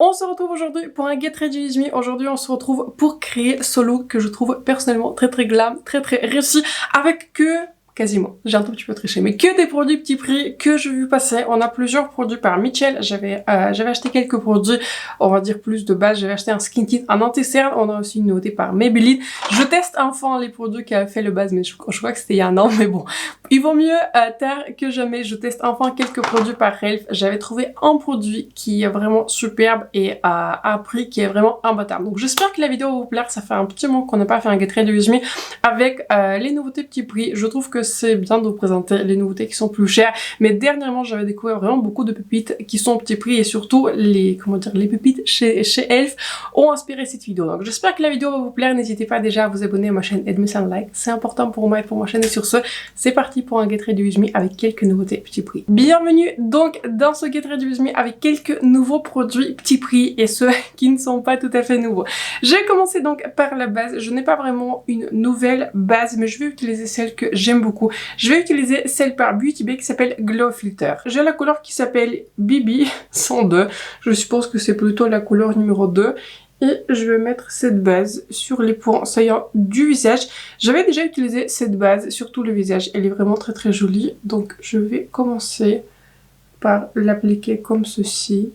On se retrouve aujourd'hui pour un Get Ready With Me. Aujourd'hui, on se retrouve pour créer ce look que je trouve personnellement très glam, très réussi, avec quasiment, j'ai un tout petit peu triché, mais que des produits petit prix que j'ai vu passer. On a plusieurs produits par Mitchell. J'avais acheté quelques produits, on va dire plus de base. J'avais acheté un skin tint, un anti-cerne. On a aussi une nouveauté par Maybelline. Je teste enfin les produits qui a fait le base, mais je crois que c'était il y a un an, mais bon. Il vaut mieux tard que jamais. Je teste enfin quelques produits par Elf. J'avais trouvé un produit qui est vraiment superbe et à un prix qui est vraiment imbattable. Donc j'espère que la vidéo va vous plaire. Ça fait un petit moment qu'on n'a pas fait un Get Ready With Me avec les nouveautés petit prix. Je trouve que c'est bien de vous présenter les nouveautés qui sont plus chères, mais dernièrement j'avais découvert vraiment beaucoup de pépites qui sont au petit prix et surtout les pépites chez Elf ont inspiré cette vidéo. Donc j'espère que la vidéo va vous plaire. N'hésitez pas déjà à vous abonner à ma chaîne et de me faire un like, c'est important pour moi et pour ma chaîne. Et sur ce, c'est parti pour un Get Ready With Me avec quelques nouveautés petit prix. Bienvenue donc dans ce Get Ready With Me avec quelques nouveaux produits petit prix et ceux qui ne sont pas tout à fait nouveaux. Je vais commencer donc par la base. Je n'ai pas vraiment une nouvelle base, mais je vais utiliser celle que j'aime beaucoup. Je vais utiliser celle par Beauty Bay qui s'appelle Glow Filter. J'ai la couleur qui s'appelle BB 102. Je suppose que c'est plutôt la couleur numéro 2. Et je vais mettre cette base sur les points saillants du visage. J'avais déjà utilisé cette base sur tout le visage. Elle est vraiment très jolie. Donc je vais commencer par l'appliquer comme ceci.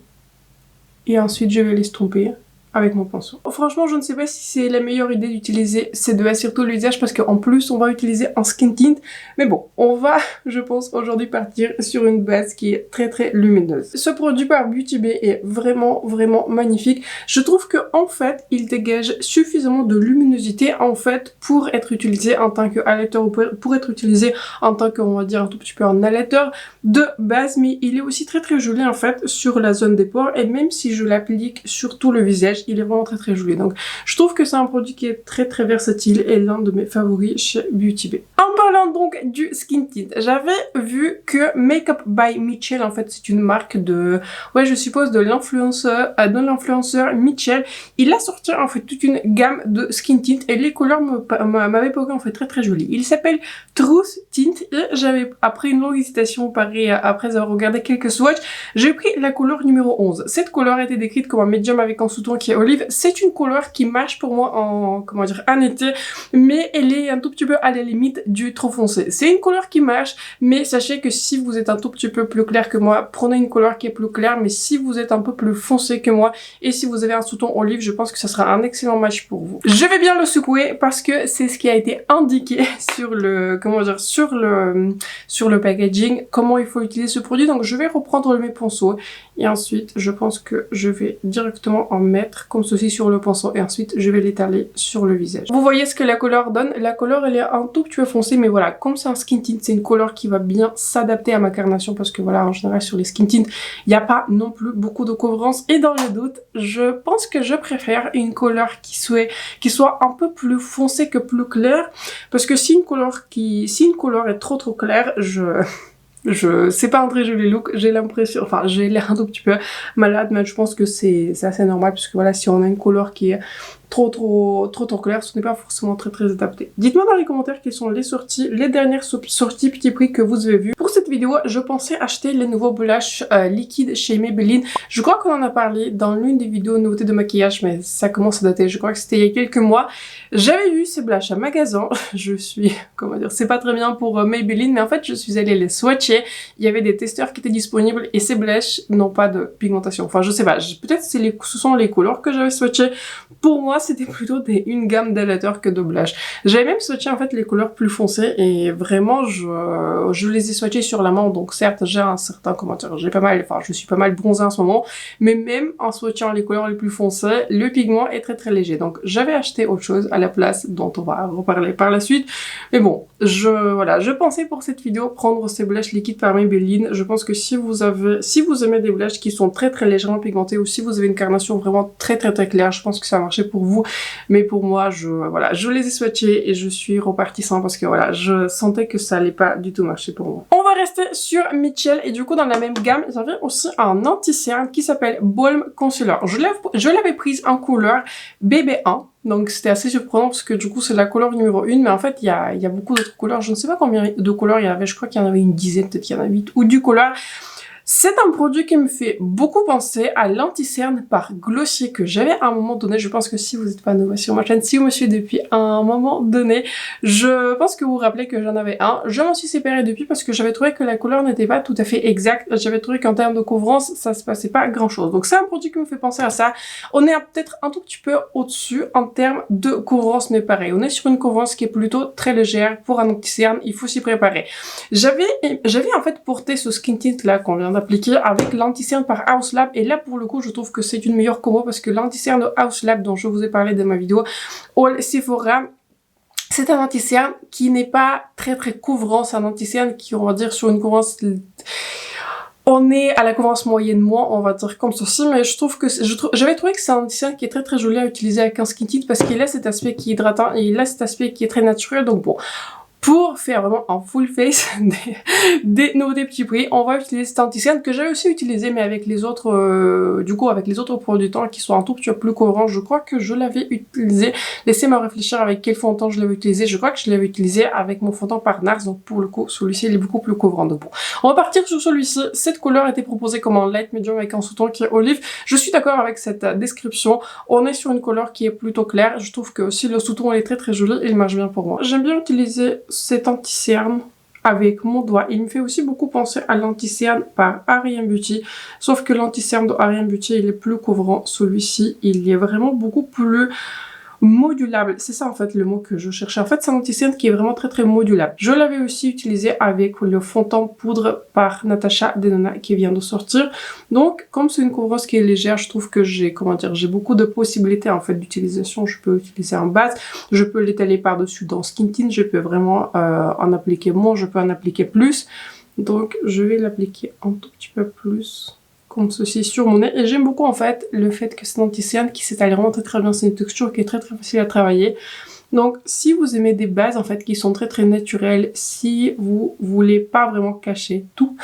Et ensuite je vais l'estomper avec mon pinceau. Franchement, je ne sais pas si c'est la meilleure idée d'utiliser cette base sur tout le visage parce qu'en plus, on va utiliser un skin tint. Mais bon, on va, je pense, aujourd'hui partir sur une base qui est très lumineuse. Ce produit par Beauty Bay est vraiment magnifique. Je trouve que en fait, il dégage suffisamment de luminosité en fait pour être utilisé en tant que highlighter ou pour être utilisé en tant que, on va dire, un tout petit peu un highlighter de base. Mais il est aussi très joli en fait sur la zone des pores et même si je l'applique sur tout le visage, il est vraiment très joli. Donc je trouve que c'est un produit qui est très versatile et l'un de mes favoris chez Beauty Bay. En parlant donc du skin tint, j'avais vu que Makeup by Mitchell, en fait c'est une marque de, ouais je suppose de l'influenceur Mitchell. Il a sorti en fait toute une gamme de skin tint et les couleurs m'avaient paru en fait très jolies. Il s'appelle Truth Tint et j'avais, après une longue hésitation, pareil, après avoir regardé quelques swatchs, j'ai pris la couleur numéro 11. Cette couleur était décrite comme un médium avec un sous-ton qui est olive. C'est une couleur qui marche pour moi en, comment dire, en été, mais elle est un tout petit peu à la limite du trop foncé. C'est une couleur qui marche, mais sachez que si vous êtes un tout petit peu plus clair que moi, prenez une couleur qui est plus claire, mais si vous êtes un peu plus foncé que moi, et si vous avez un sous-ton olive, je pense que ça sera un excellent match pour vous. Je vais bien le secouer parce que c'est ce qui a été indiqué sur le, comment dire, sur le packaging, comment il faut utiliser ce produit. Donc je vais reprendre mes pinceaux et ensuite je pense que je vais directement en mettre comme ceci sur le pinceau et ensuite je vais l'étaler sur le visage. Vous voyez ce que la couleur donne. La couleur elle est un tout petit peu foncée, mais voilà, comme c'est un skin tint, c'est une couleur qui va bien s'adapter à ma carnation parce que voilà, en général sur les skin tints, il n'y a pas non plus beaucoup de couvrance et dans le doute, je pense que je préfère une couleur qui soit un peu plus foncée que plus claire parce que si une couleur est trop claire, c'est pas un très joli look, j'ai l'impression, enfin j'ai l'air un tout petit peu malade, mais je pense que c'est assez normal parce que voilà, si on a une couleur qui est trop clair, ce n'est pas forcément très adapté. Dites-moi dans les commentaires quelles sont les dernières sorties petit prix que vous avez vues. Pour cette vidéo, je pensais acheter les nouveaux blushs liquides chez Maybelline. Je crois qu'on en a parlé dans l'une des vidéos nouveautés de maquillage, mais ça commence à dater, je crois que c'était il y a quelques mois. J'avais vu ces blushs à magasin, je suis, comment dire, c'est pas très bien pour Maybelline, mais en fait je suis allée les swatcher, il y avait des testeurs qui étaient disponibles et ces blushs n'ont pas de pigmentation. Enfin je sais pas, peut-être ce sont les couleurs que j'avais swatchées. Pour moi c'était plutôt une gamme d'highlighters que de blush. J'avais même swatché en fait les couleurs plus foncées et vraiment je les ai swatchées sur la main, donc certes j'ai un certain commentaire, je suis pas mal bronzée en ce moment, mais même en swatchant les couleurs les plus foncées, le pigment est très léger. Donc j'avais acheté autre chose à la place dont on va reparler par la suite. Mais bon, je pensais pour cette vidéo prendre ces blushs liquides par Maybelline. Je pense que si vous aimez des blushs qui sont très légèrement pigmentés ou si vous avez une carnation vraiment très claire, je pense que ça va marcher pour vous. Mais pour moi, je les ai swatchés et je suis repartie sans parce que voilà, je sentais que ça allait pas du tout marcher pour moi. On va rester sur Mitchell et du coup dans la même gamme, j'avais aussi un anti-cerne qui s'appelle Balm Concealer. Je l'avais prise en couleur BB1. Donc c'était assez surprenant parce que du coup c'est la couleur numéro 1, mais en fait il y a beaucoup d'autres couleurs. Je ne sais pas combien de couleurs il y avait, je crois qu'il y en avait une dizaine, peut-être qu'il y en a 8 ou 10 couleurs. C'est un produit qui me fait beaucoup penser à l'anti-cerne par Glossier que j'avais à un moment donné. Je pense que si vous n'êtes pas nouveau sur ma chaîne, si vous me suivez depuis un moment donné, je pense que vous vous rappelez que j'en avais un. Je m'en suis séparée depuis parce que j'avais trouvé que la couleur n'était pas tout à fait exacte. J'avais trouvé qu'en termes de couvrance, ça se passait pas grand chose. Donc c'est un produit qui me fait penser à ça. On est peut-être un tout petit peu au-dessus en termes de couvrance, mais pareil. On est sur une couvrance qui est plutôt très légère pour un anti-cerne. Il faut s'y préparer. J'avais en fait porté ce skin tint là qu'on vient d'appliquer avec l'anti-cerne par House Lab, et là pour le coup je trouve que c'est une meilleure combo parce que l'anti-cerne de House Lab dont je vous ai parlé dans ma vidéo All Sephora, c'est un anti-cerne qui n'est pas très couvrant, c'est un anti-cerne qui, on va dire, sur une couvrance, on est à la couvrance moyenne moins, on va dire comme ceci, mais je trouve que j'avais trouvé que c'est un anti-cerne qui est très joli à utiliser avec un skin tint parce qu'il a cet aspect qui est hydratant et il a cet aspect qui est très naturel. Donc bon, pour faire vraiment un full face des petits prix, on va utiliser cet anti-cerne que j'avais aussi utilisé mais avec les autres, du coup avec les autres produits de teint qui sont un tout petit peu plus couvrants. Je crois que je l'avais utilisé, laissez-moi réfléchir avec quel fond de teint je l'avais utilisé. Je crois que je l'avais utilisé avec mon fond de teint par NARS, donc pour le coup celui-ci il est beaucoup plus couvrant. Donc bon, on va partir sur celui-ci. Cette couleur était proposée comme un light medium avec un sous-ton qui est olive. Je suis d'accord avec cette description, on est sur une couleur qui est plutôt claire. Je trouve que aussi le sous-ton est très joli, il marche bien pour moi. J'aime bien utiliser cet anti-cerne avec mon doigt. Il me fait aussi beaucoup penser à l'anti-cerne par Ariane Beauty, sauf que l'anti-cerne de Ariane Beauty il est plus couvrant. Celui-ci il est vraiment beaucoup plus modulable, c'est ça en fait le mot que je cherchais. En fait c'est un anti-cerne qui est vraiment très modulable. Je l'avais aussi utilisé avec le fond de teint poudre par Natasha Denona qui vient de sortir. Donc comme c'est une couvrance qui est légère, je trouve que j'ai, comment dire, j'ai beaucoup de possibilités en fait d'utilisation. Je peux utiliser en base, je peux l'étaler par dessus dans skin tint, je peux vraiment en appliquer moins, je peux en appliquer plus. Donc je vais l'appliquer un tout petit peu plus comme ceci sur mon nez, et j'aime beaucoup en fait le fait que c'est un anti-cerne qui s'étale vraiment très bien. C'est une texture qui est très facile à travailler. Donc si vous aimez des bases en fait qui sont très naturelles, si vous voulez pas vraiment cacher tout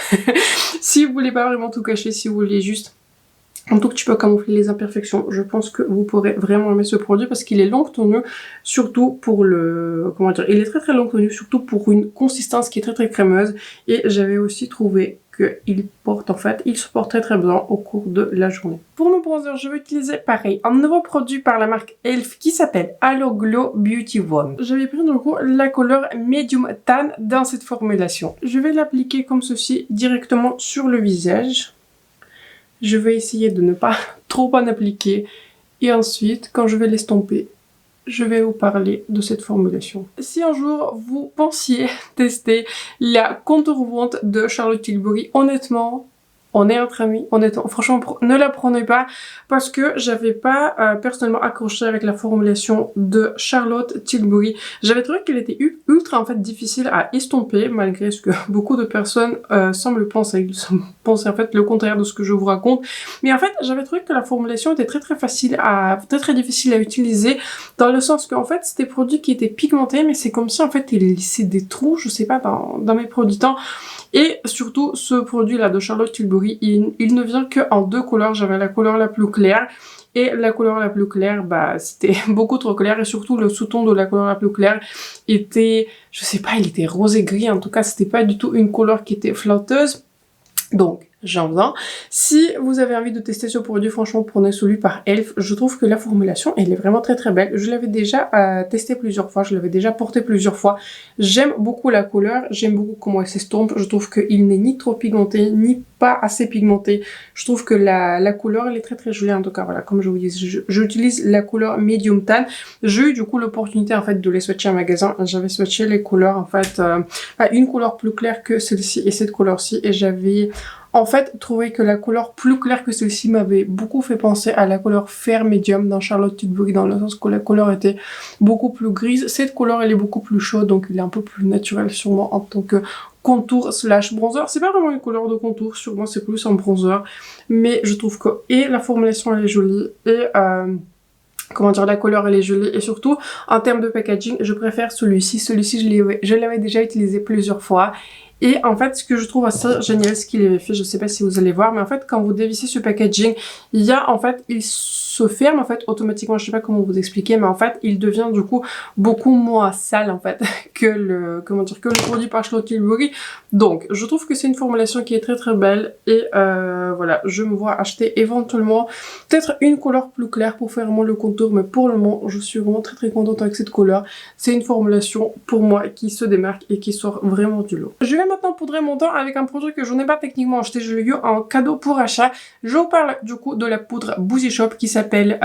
si vous voulez pas vraiment tout cacher, si vous voulez juste un tout petit peu camoufler les imperfections, je pense que vous pourrez vraiment aimer ce produit parce qu'il est long tenu, surtout pour le, comment dire, il est très long tenu, surtout pour une consistance qui est très crémeuse. Et j'avais aussi trouvé qu'il porte, en fait, il se porte très bien au cours de la journée. Pour mon bronzer, je vais utiliser pareil un nouveau produit par la marque Elf qui s'appelle Halo Glow Beauty One. J'avais pris du coup la couleur Medium Tan dans cette formulation. Je vais l'appliquer comme ceci directement sur le visage. Je vais essayer de ne pas trop en appliquer et ensuite, quand je vais l'estomper, je vais vous parler de cette formulation. Si un jour vous pensiez tester la contour Wand de Charlotte Tilbury, honnêtement, on est entre amis, honnêtement, franchement, ne la prenez pas parce que j'avais pas personnellement accroché avec la formulation de Charlotte Tilbury. J'avais trouvé qu'elle était ultra en fait difficile à estomper malgré ce que beaucoup de personnes semblent penser. Ils pensent en fait le contraire de ce que je vous raconte. Mais en fait, j'avais trouvé que la formulation était très facile à, très difficile à utiliser dans le sens qu'en fait, c'était des produits qui étaient pigmentés, mais c'est comme si en fait, il laissait des trous, je sais pas, dans mes produits de teint. Et surtout, ce produit-là de Charlotte Tilbury, il ne vient que en deux couleurs. J'avais la couleur la plus claire et la couleur la plus claire, bah c'était beaucoup trop clair. Et surtout, le sous-ton de la couleur la plus claire était, je sais pas, il était rosé gris. En tout cas, c'était pas du tout une couleur qui était flotteuse. Donc, j'en viens. Si vous avez envie de tester ce produit, franchement, prenez celui par Elf. Je trouve que la formulation, elle est vraiment très belle. Je l'avais déjà testé plusieurs fois, je l'avais déjà porté plusieurs fois. J'aime beaucoup la couleur, j'aime beaucoup comment elle s'estompe. Je trouve qu'il n'est ni trop pigmenté, ni pas assez pigmenté. Je trouve que la couleur, elle est très jolie. En tout cas, voilà, comme je vous dis, j'utilise la couleur Medium Tan. J'ai eu du coup l'opportunité en fait de les swatcher en magasin. J'avais swatché les couleurs en fait, une couleur plus claire que celle-ci et cette couleur-ci, et j'avais en fait trouvé que la couleur plus claire que celle-ci m'avait beaucoup fait penser à la couleur Fair Medium dans Charlotte Tilbury, dans le sens que la couleur était beaucoup plus grise. Cette couleur elle est beaucoup plus chaude, donc il est un peu plus naturel sur moi en tant que contour slash bronzer. C'est pas vraiment une couleur de contour, sur moi c'est plus un bronzer, mais je trouve que et la formulation elle est jolie et comment dire, la couleur elle est jolie, et surtout en termes de packaging je préfère celui-ci. Celui-ci je l'avais déjà utilisé plusieurs fois Et en fait, ce que je trouve assez génial, ce qu'il avait fait, je sais pas si vous allez voir, mais en fait, quand vous dévissez ce packaging, il y a en fait, il se ferme en fait automatiquement, je sais pas comment vous expliquer, mais en fait, il devient du coup beaucoup moins sale en fait que le, comment dire, que le produit par Charlotte Tilbury. Donc, je trouve que c'est une formulation qui est très très belle et voilà, je me vois acheter éventuellement peut-être une couleur plus claire pour faire vraiment le contour, mais pour le moment, je suis vraiment très très contente avec cette couleur. C'est une formulation pour moi qui se démarque et qui sort vraiment du lot. Je vais maintenant poudrer mon teint avec un produit que je n'ai pas techniquement acheté, je l'ai eu en cadeau pour achat. Je vous parle du coup de la poudre Boozy Shop qui s'appelle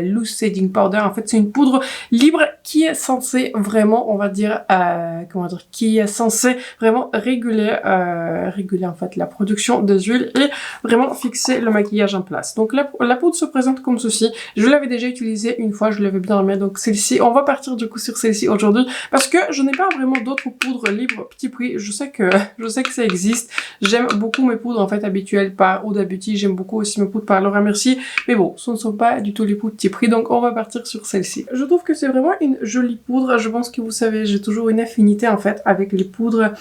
Loose Setting Powder. En fait, c'est une poudre libre qui est censée vraiment, on va dire, comment dire, qui est censée vraiment réguler en fait la production des huiles et vraiment fixer le maquillage en place. Donc la poudre se présente comme ceci. Je l'avais déjà utilisée une fois, je l'avais bien aimée. Donc celle-ci, on va partir du coup sur celle-ci aujourd'hui parce que je n'ai pas vraiment d'autres poudres libres petit prix. Je sais que ça existe. J'aime beaucoup mes poudres en fait habituelles par Huda Beauty. J'aime beaucoup aussi mes poudres par Laura Mercier. Mais bon, ce ne sont pas du tout les poudres petit prix. Donc on va partir sur celle-ci. Je trouve que c'est vraiment une jolie poudre. Je pense que vous savez, j'ai toujours une affinité en fait avec les poudres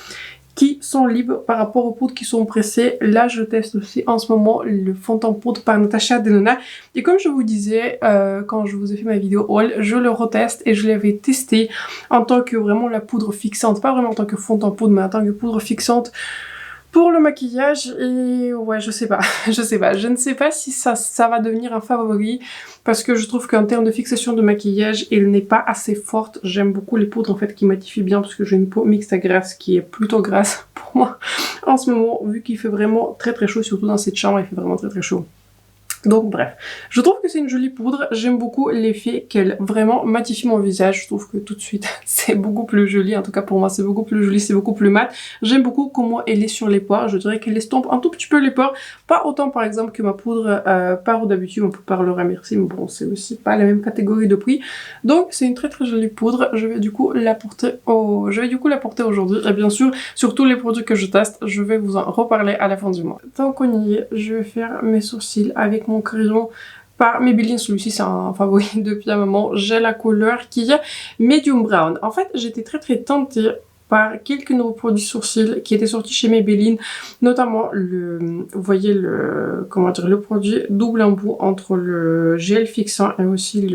qui sont libres par rapport aux poudres qui sont pressées. Là, je teste aussi en ce moment le fond en poudre par Natasha Denona. Et comme je vous disais, quand je vous ai fait ma vidéo haul, je le reteste et je l'avais testé en tant que vraiment la poudre fixante. Pas vraiment en tant que fond en poudre, mais en tant que poudre fixante pour le maquillage. Et ouais, je sais pas, je ne sais pas si ça va devenir un favori parce que je trouve qu'en termes de fixation de maquillage, il n'est pas assez forte. J'aime beaucoup les poudres en fait qui matifient bien parce que j'ai une peau mixte à grasse qui est plutôt grasse pour moi en ce moment, vu qu'il fait vraiment très très chaud, surtout dans cette chambre, il fait vraiment très très chaud. Donc bref, je trouve que c'est une jolie poudre, j'aime beaucoup l'effet qu'elle vraiment matifie mon visage, je trouve que tout de suite c'est beaucoup plus joli, en tout cas pour moi c'est beaucoup plus joli, c'est beaucoup plus mat. J'aime beaucoup comment elle est sur les pores, je dirais qu'elle estompe un tout petit peu les pores, pas autant par exemple que ma poudre par Huda Beauty, ma poudre par Laura Mercier, mais bon c'est aussi pas la même catégorie de prix. Donc c'est une très très jolie poudre, je vais du coup la porter aujourd'hui et bien sûr sur tous les produits que je teste, je vais vous en reparler à la fin du mois. Tant qu'on y est, je vais faire mes sourcils avec mon crayon par Maybelline. Celui-ci c'est un favori depuis un moment. J'ai la couleur qui est medium brown. En fait j'étais très très tentée par quelques nouveaux produits sourcils qui étaient sortis chez Maybelline, notamment vous voyez le produit double embout entre le gel fixant et aussi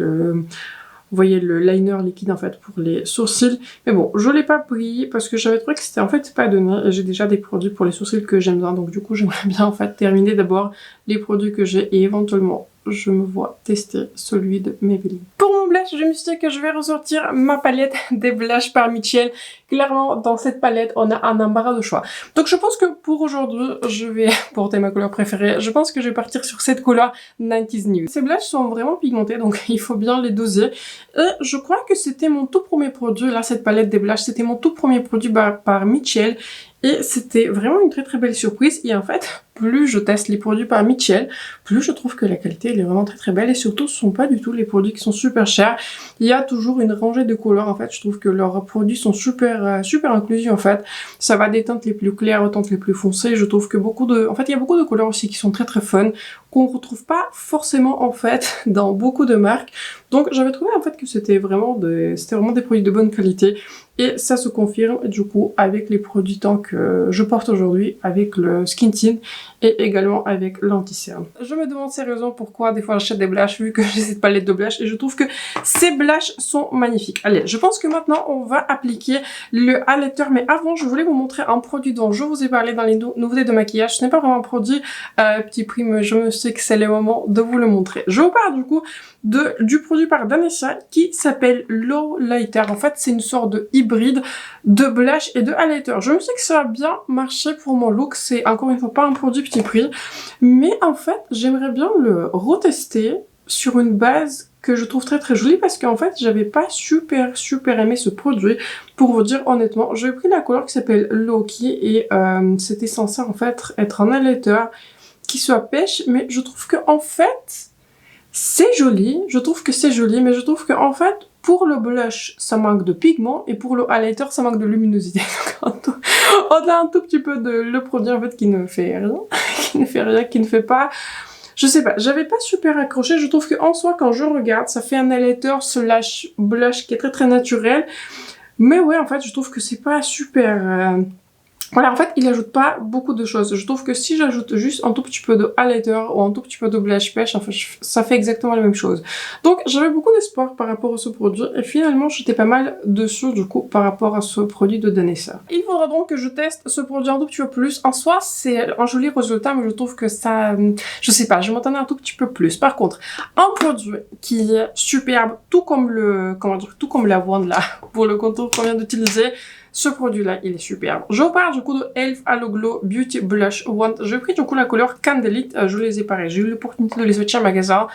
vous voyez le liner liquide en fait pour les sourcils. Mais bon, je l'ai pas pris parce que j'avais trouvé que c'était en fait pas donné. Et j'ai déjà des produits pour les sourcils que j'aime bien. Donc du coup, j'aimerais bien en fait terminer d'abord les produits que j'ai et éventuellement je me vois tester celui de Maybelline. Pour mon blush, je me suis dit que je vais ressortir ma palette des blushs par Michel. Clairement, dans cette palette, on a un embarras de choix. Donc je pense que pour aujourd'hui, je vais porter ma couleur préférée. Je pense que je vais partir sur cette couleur 90s Nude. Ces blushs sont vraiment pigmentés, donc il faut bien les doser. Et je crois que c'était mon tout premier produit, là, cette palette des blushs, c'était mon tout premier produit par Michel. Et c'était vraiment une très très belle surprise. Et en fait, plus je teste les produits par Michel, plus je trouve que la qualité elle est vraiment très très belle. Et surtout, ce sont pas du tout les produits qui sont super chers. Il y a toujours une rangée de couleurs. En fait, je trouve que leurs produits sont super inclusifs en fait. Ça va des teintes les plus claires aux teintes les plus foncées. Je trouve que en fait, il y a beaucoup de couleurs aussi qui sont très très fun, qu'on retrouve pas forcément en fait dans beaucoup de marques. Donc j'avais trouvé en fait que c'était vraiment des produits de bonne qualité. Et ça se confirme du coup avec les produits tant que je porte aujourd'hui, avec le Skin Tint et également avec l'anti-cerne. Je me demande sérieusement pourquoi des fois j'achète des blushs vu que j'ai cette palette de blushs et je trouve que ces blushs sont magnifiques. Allez, je pense que maintenant on va appliquer le highlighter, mais avant je voulais vous montrer un produit dont je vous ai parlé dans les nouveautés de maquillage. Ce n'est pas vraiment un produit petit prix, mais je me sais que c'est le moment de vous le montrer. Je vous parle du coup du produit par Danessa qui s'appelle Low Lighter. En fait c'est une sorte de hybride de blush et de highlighter. Je me sais que ça a bien marché pour mon look, c'est encore une fois pas un produit petit prix, mais en fait j'aimerais bien le retester sur une base que je trouve très très jolie parce qu'en fait j'avais pas super aimé ce produit. Pour vous dire honnêtement, j'ai pris la couleur qui s'appelle Loki et c'était censé en fait être un highlighter qui soit pêche, mais je trouve que en fait c'est joli, je trouve que c'est joli, mais je trouve que en fait pour le blush ça manque de pigment et pour le highlighter ça manque de luminosité. Donc on a un tout petit peu de le produit en fait qui ne fait rien, qui ne fait pas, je sais pas, j'avais pas super accroché. Je trouve que en soi quand je regarde ça fait un highlighter slash blush qui est très très naturel, mais ouais en fait je trouve que c'est pas super Voilà, en fait, il ajoute pas beaucoup de choses. Je trouve que si j'ajoute juste un tout petit peu de highlighter ou un tout petit peu de blush pêche, en fait, ça fait exactement la même chose. Donc, j'avais beaucoup d'espoir par rapport à ce produit et finalement, j'étais pas mal dessus, du coup, par rapport à ce produit de Danessa. Il faudra donc que je teste ce produit un tout petit peu plus. En soi, c'est un joli résultat, mais je trouve que ça, je sais pas, je m'attendais un tout petit peu plus. Par contre, un produit qui est superbe, tout comme le, comment dire, tout comme la wand là, pour le contour qu'on vient d'utiliser. Ce produit-là, il est superbe. Je vous parle du coup de e.l.f. Halo Glow Beauty Blush Wand. J'ai pris du coup la couleur Candlelit. Je les ai pareils. J'ai eu l'opportunité de les acheter en magasin.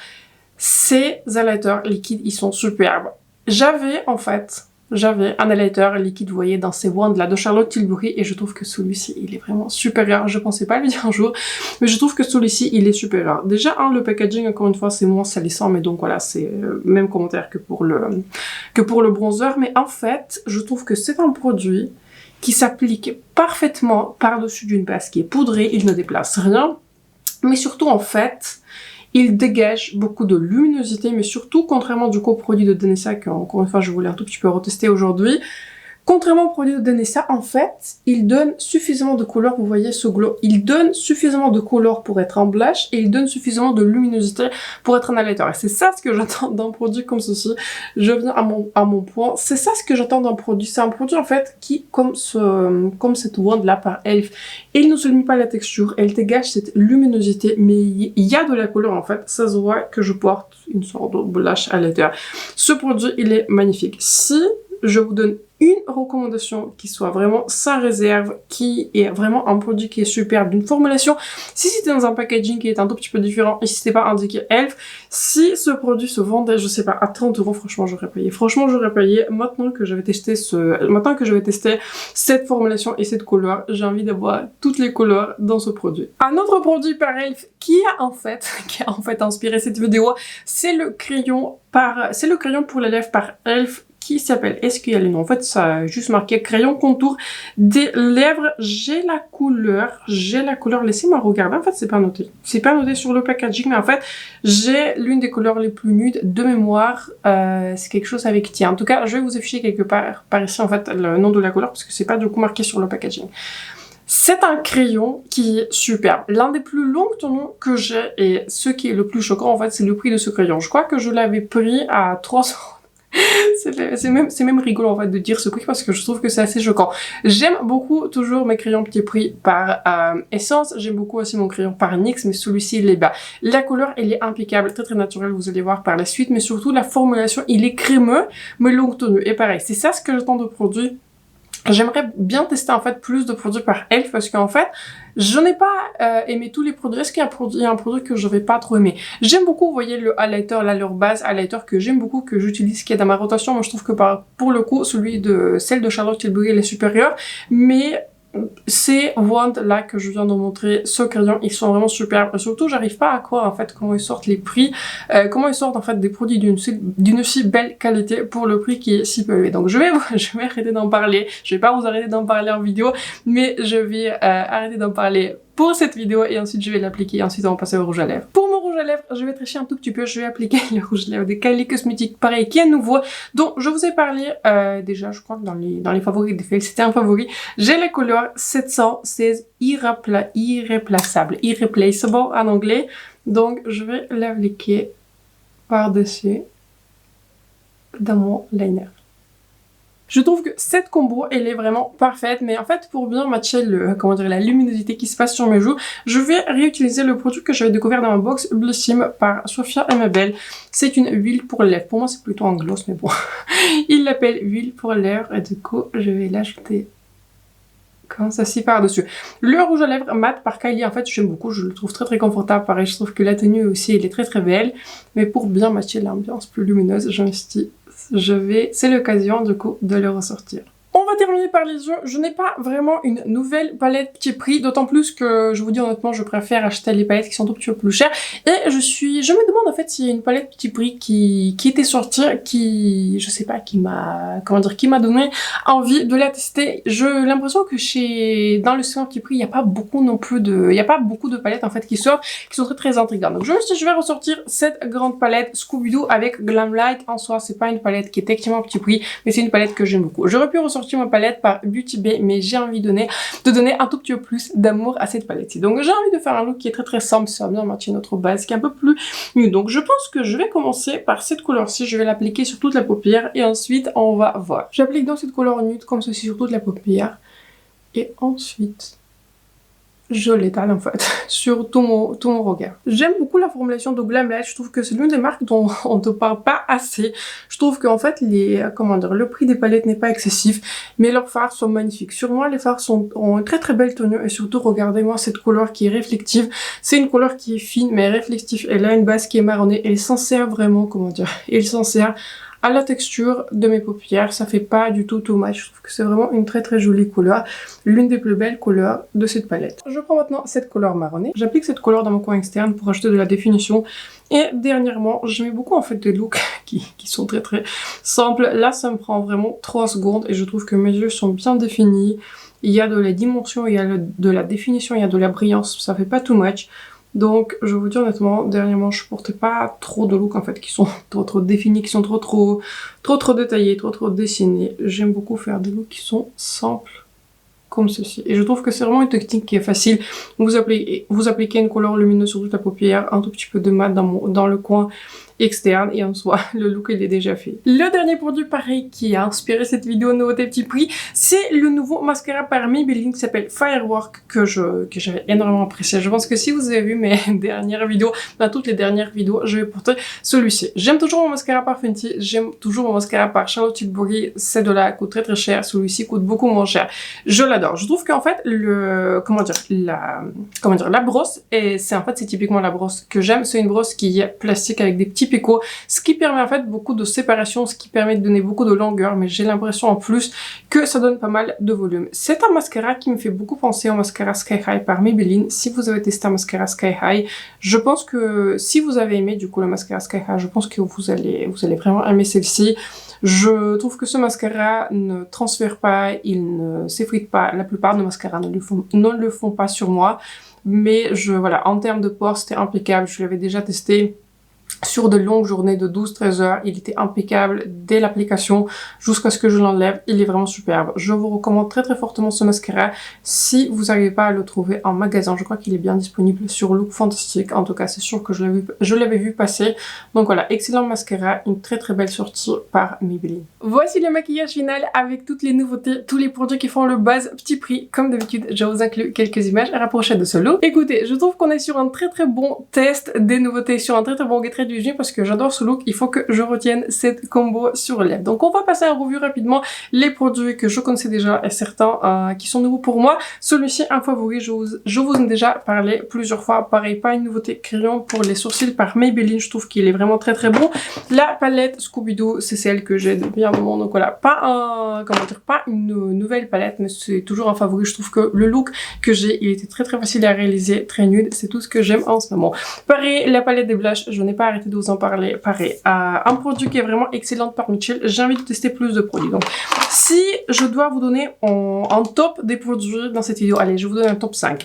Ces highlighters liquides, ils sont superbes. J'avais un highlighter liquide, vous voyez, dans ces wands là de Charlotte Tilbury et je trouve que celui-ci, il est vraiment supérieur. Je pensais pas le dire un jour, mais je trouve que celui-ci, il est supérieur. Déjà, le packaging, encore une fois, c'est moins salissant, mais donc voilà, c'est même commentaire que pour le bronzer. Mais en fait, je trouve que c'est un produit qui s'applique parfaitement par-dessus d'une base qui est poudrée, il ne déplace rien, mais surtout, en fait, il dégage beaucoup de luminosité, mais surtout, contrairement du coup au produit de Danessa, que encore une fois je voulais un tout petit peu retester aujourd'hui, contrairement au produit de Danessa, en fait, il donne suffisamment de couleur, vous voyez ce glow, il donne suffisamment de couleur pour être en blush et il donne suffisamment de luminosité pour être un highlighter. Et c'est ça ce que j'attends d'un produit comme ceci. Je viens à mon point. C'est ça ce que j'attends d'un produit. C'est un produit en fait qui, comme cette wand là par e.l.f., il ne se limite pas à la texture, elle dégage cette luminosité, mais il y a de la couleur en fait. Ça se voit que je porte une sorte de blush highlighter. Ce produit, il est magnifique. Si je vous donne une recommandation qui soit vraiment sans réserve, qui est vraiment un produit qui est superbe, d'une formulation, si c'était dans un packaging qui est un tout petit peu différent et si c'était pas indiqué e.l.f., si ce produit se vendait, je sais pas, à 30 €, franchement j'aurais payé. Franchement j'aurais payé. Maintenant que je vais tester cette formulation et cette couleur, j'ai envie d'avoir toutes les couleurs dans ce produit. Un autre produit par e.l.f. qui a en fait inspiré cette vidéo, c'est le crayon pour les lèvres par e.l.f. qui s'appelle, est-ce qu'il y a le nom? En fait, ça a juste marqué crayon contour des lèvres. J'ai la couleur, laissez-moi regarder. En fait, c'est pas noté. C'est pas noté sur le packaging, mais en fait, j'ai l'une des couleurs les plus nudes de mémoire. C'est quelque chose avec tien. En tout cas, je vais vous afficher quelque part par ici, en fait, le nom de la couleur, parce que c'est pas du coup marqué sur le packaging. C'est un crayon qui est superbe. L'un des plus longs tons que j'ai, et ce qui est le plus choquant, en fait, c'est le prix de ce crayon. Je crois que je l'avais pris à 300 €. C'est même rigolo en fait de dire ce prix parce que je trouve que c'est assez choquant. J'aime beaucoup toujours mes crayons petit prix par Essence, j'aime beaucoup aussi mon crayon par NYX, mais celui-ci il est bas. La couleur elle est impeccable, très naturelle, vous allez voir par la suite, mais surtout la formulation il est crémeux mais long tenu. Et pareil, c'est ça ce que j'attends de produits. J'aimerais bien tester en fait plus de produits par e.l.f. parce qu'en fait, je n'ai pas aimé tous les produits. Est-ce qu'il y a un produit que je vais pas trop aimer? J'aime beaucoup, vous voyez, le highlighter, là, leur base highlighter que j'aime beaucoup, que j'utilise, qui est dans ma rotation. Moi, je trouve que pour le coup, celle de Charlotte Tilbury, elle est supérieure. Mais ces wands là que je viens de montrer, ce crayon, ils sont vraiment superbes. Et surtout, j'arrive pas à croire en fait comment ils sortent les prix, comment ils sortent en fait des produits d'une si belle qualité pour le prix qui est si peu élevé. Donc je vais arrêter d'en parler. Je vais pas vous arrêter d'en parler en vidéo, mais je vais arrêter d'en parler pour cette vidéo et ensuite je vais l'appliquer. Ensuite on va passer au rouge à lèvres. Pour mon rouge à lèvres, je vais tricher un tout petit peu. Je vais appliquer le rouge à lèvres de Kylie Cosmetics, pareil, qui est nouveau, dont je vous ai parlé déjà, je crois que dans les favoris de Félix, c'était un favori. J'ai la couleur 716 irréplaçable en anglais. Donc je vais l'appliquer par-dessus dans mon liner. Je trouve que cette combo, elle est vraiment parfaite, mais en fait, pour bien matcher la luminosité qui se passe sur mes joues, je vais réutiliser le produit que j'avais découvert dans ma box Blussim par Sophia et Mabel. C'est une huile pour lèvres. Pour moi, c'est plutôt un gloss, mais bon. Il l'appelle huile pour lèvres, et du coup, je vais l'ajouter comme ça, ci par-dessus. Le rouge à lèvres mat par Kylie, en fait, j'aime beaucoup, je le trouve très confortable. Pareil, je trouve que la tenue aussi, elle est très belle, mais pour bien matcher l'ambiance plus lumineuse, je me suis dit, c'est l'occasion du coup de le ressortir. On va terminer par les yeux. Je n'ai pas vraiment une nouvelle palette petit prix, d'autant plus que, je vous dis honnêtement, je préfère acheter les palettes qui sont un tout petit peu plus chères. Et je me demande en fait s'il y a une palette petit prix qui était sortie, je sais pas, qui m'a donné envie de la tester. J'ai l'impression que dans le salon petit prix, il n'y a pas beaucoup de palettes en fait qui sortent, qui sont très intrigantes. Donc je me suis dit, je vais ressortir cette grande palette Scooby-Doo avec Glamlight. En soi, c'est pas une palette qui est techniquement petit prix, mais c'est une palette que j'aime beaucoup. J'aurais pu ressortir ma palette par Beauty Bay, mais j'ai envie de donner un tout petit peu plus d'amour à cette palette. Donc j'ai envie de faire un look qui est très simple, ça va bien matcher notre base, qui est un peu plus nude. Donc je pense que je vais commencer par cette couleur-ci, je vais l'appliquer sur toute la paupière et ensuite on va voir. J'applique donc cette couleur nude comme ceci sur toute la paupière et ensuite je l'étale en fait sur tout mon regard. J'aime beaucoup la formulation de Glam Lash, je trouve que c'est l'une des marques dont on ne parle pas assez. Je trouve qu'en fait le prix des palettes n'est pas excessif, mais leurs fards sont magnifiques. Sur moi les fards ont une très belle tenue et surtout regardez-moi cette couleur qui est réflective. C'est une couleur qui est fine mais réflective, elle a une base qui est marronnée, elle s'en sert vraiment, elle s'en sert à la texture de mes paupières, ça fait pas du tout too much, je trouve que c'est vraiment une très jolie couleur, l'une des plus belles couleurs de cette palette. Je prends maintenant cette couleur marronnée, j'applique cette couleur dans mon coin externe pour ajouter de la définition et dernièrement j'aimais beaucoup en fait des looks qui sont très simples. Là ça me prend vraiment 3 secondes et je trouve que mes yeux sont bien définis, il y a de la dimension, il y a de la définition, il y a de la brillance, ça fait pas too much. Donc je vous dis honnêtement, dernièrement je portais pas trop de looks en fait qui sont trop définis, qui sont trop détaillés, trop dessinés. J'aime beaucoup faire des looks qui sont simples comme ceci. Et je trouve que c'est vraiment une technique qui est facile. Vous appliquez une couleur lumineuse sur toute la paupière, un tout petit peu de mat dans le coin externe et en soi le look il est déjà fait. Le dernier produit pareil qui a inspiré cette vidéo nouveauté petit prix, c'est le nouveau mascara par Maybelline qui s'appelle Firework que j'avais énormément apprécié. Je pense que si vous avez vu mes dernières vidéos, dans toutes les dernières vidéos, je vais porter celui-ci. J'aime toujours mon mascara par Fenty, j'aime toujours mon mascara par Charlotte Tilbury, ces deux-là coûtent très cher, celui-ci coûte beaucoup moins cher. Je l'adore. Je trouve qu'en fait la brosse, et c'est typiquement la brosse que j'aime, c'est une brosse qui est plastique avec des petits picots, ce qui permet en fait beaucoup de séparation, ce qui permet de donner beaucoup de longueur, mais j'ai l'impression en plus que ça donne pas mal de volume. C'est un mascara qui me fait beaucoup penser au mascara Sky High par Maybelline. Si vous avez testé un mascara Sky High, je pense que si vous avez aimé du coup le mascara Sky High, je pense que vous allez vraiment aimer celle-ci. Je trouve que ce mascara ne transfère pas, il ne s'effrite pas. La plupart de mascaras ne le font pas sur moi, mais voilà, en termes de pores, c'était impeccable. Je l'avais déjà testé sur de longues journées de 12-13 heures, il était impeccable dès l'application jusqu'à ce que je l'enlève, il est vraiment superbe. Je vous recommande très fortement ce mascara si vous n'arrivez pas à le trouver en magasin. Je crois qu'il est bien disponible sur Look Fantastic, en tout cas c'est sûr que je l'avais vu passer. Donc voilà, excellent mascara, une très belle sortie par Maybelline. Voici le maquillage final avec toutes les nouveautés, tous les produits qui font le buzz petit prix. Comme d'habitude, je vous inclus quelques images rapprochées de ce look. Écoutez, je trouve qu'on est sur un très bon test des nouveautés, sur un très bon get ready parce que j'adore ce look, il faut que je retienne cette combo sur les lèvres. Donc on va passer en revue rapidement les produits que je connaissais déjà et certains qui sont nouveaux pour moi. Celui-ci un favori, je vous en ai déjà parlé plusieurs fois. Pareil, pas une nouveauté, crayon pour les sourcils par Maybelline, je trouve qu'il est vraiment très bon. La palette Scooby-Doo, c'est celle que j'ai depuis un moment, donc voilà, pas une nouvelle palette, mais c'est toujours un favori. Je trouve que le look que j'ai, il était très facile à réaliser, très nude, c'est tout ce que j'aime en ce moment. Pareil, la palette des blushs, je n'ai pas arrêté de vous en parler. Pareil, un produit qui est vraiment excellent par Mitchell. J'ai envie de tester plus de produits. Donc, si je dois vous donner un top des produits dans cette vidéo, allez, je vous donne un top 5.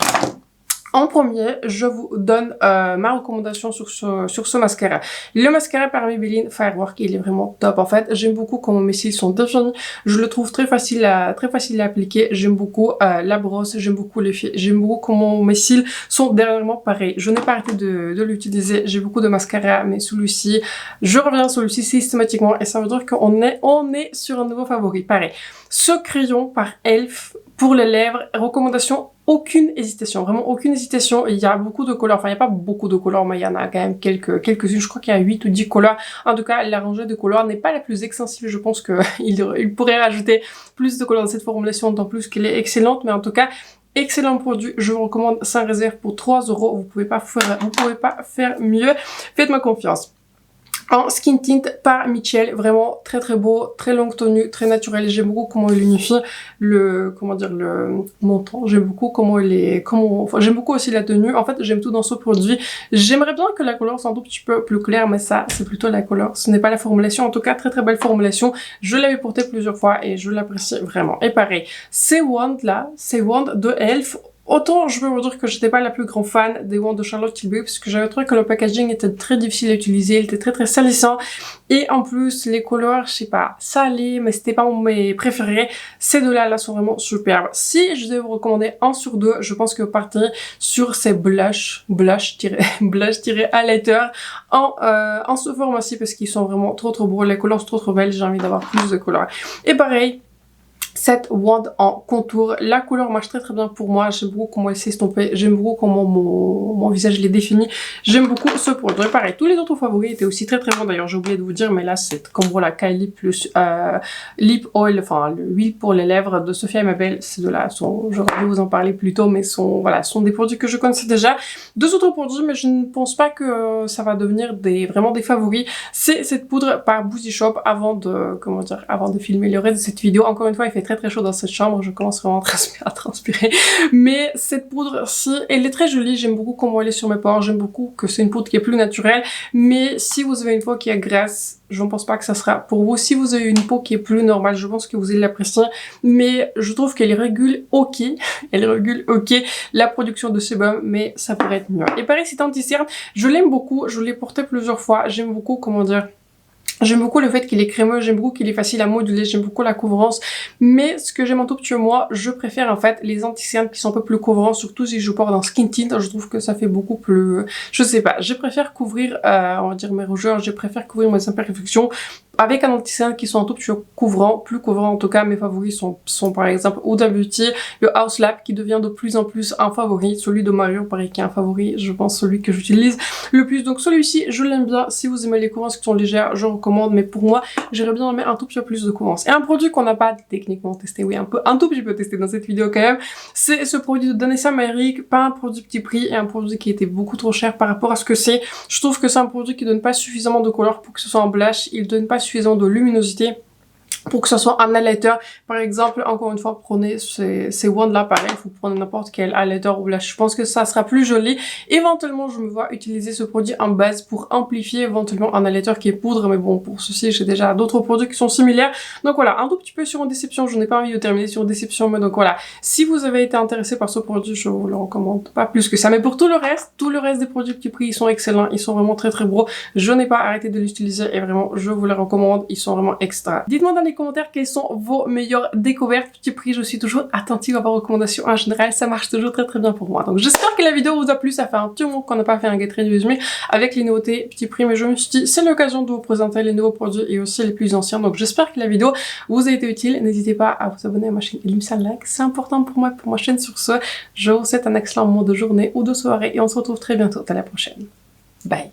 En premier, je vous donne ma recommandation sur ce mascara. Le mascara par Maybelline Firework, il est vraiment top. En fait, j'aime beaucoup comment mes cils sont définis. Je le trouve très facile à appliquer. J'aime beaucoup la brosse, j'aime beaucoup l'effet. J'aime beaucoup comment mes cils sont dernièrement pareils. Je n'ai pas arrêté de l'utiliser. J'ai beaucoup de mascara, mais celui-ci, je reviens sur celui-ci systématiquement et ça veut dire qu'on est sur un nouveau favori. Pareil. Ce crayon par Elf pour les lèvres, recommandation, aucune hésitation, vraiment aucune hésitation. Il y a beaucoup de couleurs, enfin il n'y a pas beaucoup de couleurs, mais il y en a quand même quelques-unes, je crois qu'il y a 8 ou 10 couleurs. En tout cas, la rangée de couleurs n'est pas la plus extensive, je pense qu'il pourrait rajouter plus de couleurs dans cette formulation, d'autant plus qu'elle est excellente, mais en tout cas, excellent produit, je vous recommande sans réserve pour 3 €, vous pouvez pas faire mieux, faites-moi confiance. En skin tint par Mitchell, vraiment très beau, très longue tenue, très naturel. J'aime beaucoup comment il unifie le montant. J'aime beaucoup j'aime beaucoup aussi la tenue. En fait, j'aime tout dans ce produit. J'aimerais bien que la couleur soit un tout petit peu plus claire, mais ça, c'est plutôt la couleur. Ce n'est pas la formulation. En tout cas, très belle formulation. Je l'avais porté plusieurs fois et je l'apprécie vraiment. Et pareil, ces wands là, ces wands de Elf, Autant je peux vous dire que j'étais pas la plus grande fan des wands de Charlotte Tilbury parce que j'avais trouvé que le packaging était très difficile à utiliser, il était très salissant et en plus les couleurs, je sais pas, ça allait mais c'était pas mes préférés. Ces deux-là là sont vraiment superbes. Si je devais vous recommander un sur deux, je pense que vous partirez sur ces blush highlighter en ce format-ci parce qu'ils sont vraiment trop beaux, les couleurs sont trop belles, j'ai envie d'avoir plus de couleurs. Et pareil, cette wand en contour, la couleur marche très bien pour moi, j'aime beaucoup comment elle s'est estompée, j'aime beaucoup comment mon visage l'est défini, j'aime beaucoup ce produit. Pareil, tous les autres favoris étaient aussi très bons d'ailleurs, j'ai oublié de vous dire, mais là c'est comme voilà, Kylie plus lip oil, enfin l'huile pour les lèvres de Sophia et Mabel, ces deux-là sont, j'aurais dû vous en parler plus tôt, mais sont des produits que je connaissais déjà. Deux autres produits, mais je ne pense pas que ça va devenir vraiment des favoris, c'est cette poudre par Boozy Shop avant de filmer le reste de cette vidéo. Encore une fois, il fait très chaud dans cette chambre, je commence vraiment à transpirer. Mais cette poudre-ci, elle est très jolie, j'aime beaucoup comment elle est sur mes pores, j'aime beaucoup que c'est une poudre qui est plus naturelle, mais si vous avez une peau qui est grasse, je ne pense pas que ça sera pour vous. Si vous avez une peau qui est plus normale, je pense que vous allez l'apprécier, mais je trouve qu'elle régule ok, la production de sébum, mais ça pourrait être mieux. Et pareil, c'est anti-cerne, je l'aime beaucoup, je l'ai porté plusieurs fois, j'aime beaucoup, j'aime beaucoup le fait qu'il est crémeux, j'aime beaucoup qu'il est facile à moduler, j'aime beaucoup la couvrance, mais ce que j'aime un tout petit peu moi, je préfère en fait les anti-cernes qui sont un peu plus couvrants, surtout si je porte un skin tint, je trouve que ça fait beaucoup plus, je sais pas, je préfère couvrir, on va dire mes rougeurs, je préfère couvrir mes imperfections avec un anti-cerne qui sont un tout petit peu couvrant, plus couvrant en tout cas. Mes favoris sont par exemple Huda Beauty, le House Lab qui devient de plus en plus un favori, celui de Mario pareil qui est un favori, je pense celui que j'utilise le plus, donc celui-ci je l'aime bien. Si vous aimez les couverances qui sont légères, je recommande, mais pour moi j'aurais bien aimé un tout petit peu plus de couvrance. Et un produit qu'on n'a pas techniquement testé, oui un tout petit peu testé dans cette vidéo quand même, c'est ce produit de Danessa Meyerick, pas un produit petit prix et un produit qui était beaucoup trop cher par rapport à ce que c'est. Je trouve que c'est un produit qui donne pas suffisamment de couleur pour que ce soit en blush, il donne pas suffisamment de luminosité pour que ce soit un highlighter. Par exemple, encore une fois, prenez ces wands là, pareil, vous prenez n'importe quel highlighter ou blush, je pense que ça sera plus joli. Éventuellement, je me vois utiliser ce produit en base pour amplifier éventuellement un highlighter qui est poudre, mais bon, pour ceci, j'ai déjà d'autres produits qui sont similaires. Donc voilà, un tout petit peu sur une déception, je n'ai pas envie de terminer sur une déception, mais donc voilà, si vous avez été intéressé par ce produit, je vous le recommande pas plus que ça. Mais pour tout le reste des produits petit prix, ils sont excellents, ils sont vraiment très beaux. Je n'ai pas arrêté de l'utiliser et vraiment, je vous les recommande, ils sont vraiment extra. Dites-moi dans les commentaires quelles sont vos meilleures découvertes petit prix, je suis toujours attentive à vos recommandations en général, ça marche toujours très bien pour moi. Donc j'espère que la vidéo vous a plu, ça fait un petit moment qu'on n'a pas fait un get ready with me avec les nouveautés petit prix, mais je me suis dit c'est l'occasion de vous présenter les nouveaux produits et aussi les plus anciens, donc j'espère que la vidéo vous a été utile. N'hésitez pas à vous abonner à ma chaîne et laisser un like, c'est important pour moi, pour ma chaîne. Sur ce, je vous souhaite un excellent moment de journée ou de soirée et on se retrouve très bientôt, à la prochaine. Bye.